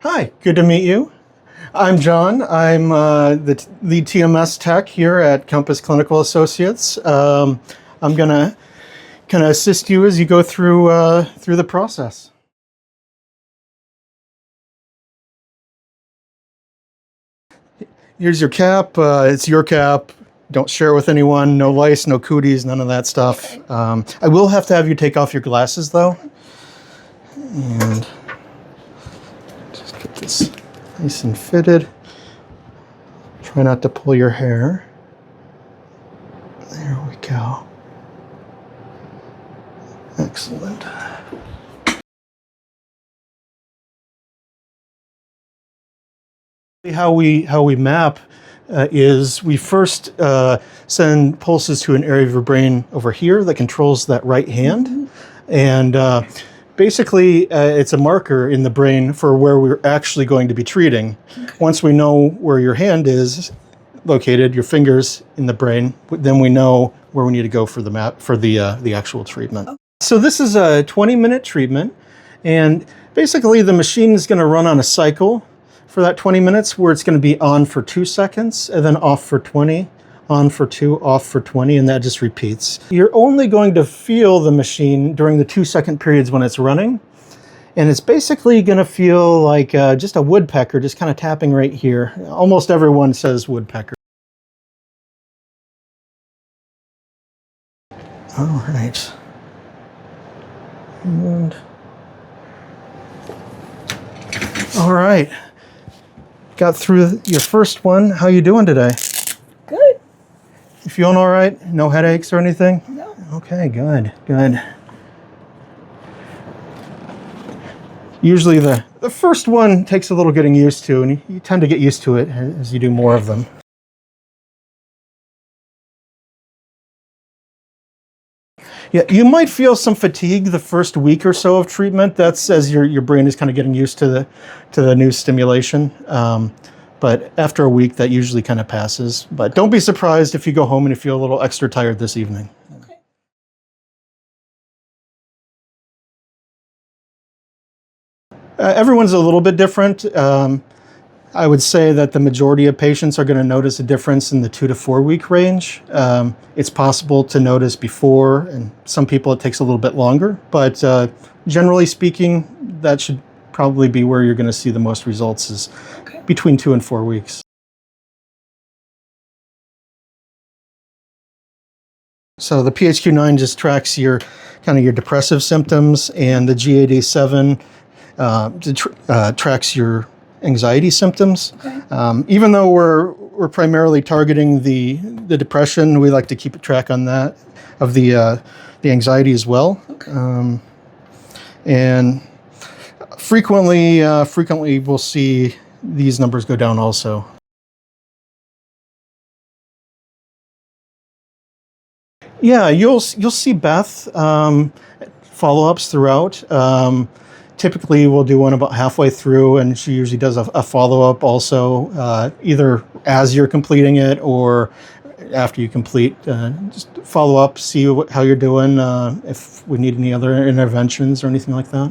Hi, good to meet you. I'm John. I'm the lead TMS tech here at Compass Clinical Associates. I'm gonna kind of assist you as you go through the process. Here's your cap. It's your cap. Don't share it with anyone. No lice, no cooties, none of that stuff. I will have to have you take off your glasses though. And just get this nice and fitted. Try not to pull your hair. There we go. Excellent. How we map is we first send pulses to an area of your brain over here that controls that right hand, and basically it's a marker in the brain for where we're actually going to be treating. Once we know where your hand is located, your fingers in the brain, then we know where we need to go for the map for the actual treatment. So this is a 20-minute treatment, and basically the machine is going to run on a cycle for that 20 minutes where it's going to be on for 2 seconds and then off for 20, on for 2, off for 20, and that just repeats. You're only going to feel the machine during the 2-second periods when it's running, and it's basically going to feel like just a woodpecker just kind of tapping right here. Almost everyone says woodpecker. All right. And all right. Got through your first one. How you doing today? Good. You feeling all right? No headaches or anything? No. Okay, good, good. Usually the first one takes a little getting used to, and you tend to get used to it as you do more of them. Yeah, you might feel some fatigue the first week or so of treatment. That's as your brain is kind of getting used to the new stimulation. But after a week, that usually kind of passes. But don't be surprised if you go home and you feel a little extra tired this evening. Okay. Everyone's a little bit different. I would say that the majority of patients are going to notice a difference in the 2 to 4 week range. It's possible to notice before, and some people it takes a little bit longer, but generally speaking, that should probably be where you're going to see the most results is between 2 and 4 weeks. So the PHQ-9 just tracks your depressive symptoms, and the GAD-7 tracks your anxiety symptoms. Okay. Even though we're primarily targeting the depression, we like to keep a track on that of the anxiety as well. Okay. And frequently we'll see these numbers go down also. Yeah, you'll see Beth follow-ups throughout. Typically, we'll do one about halfway through, and she usually does a follow-up also, either as you're completing it or after you complete. Just follow up, see how you're doing, if we need any other interventions or anything like that.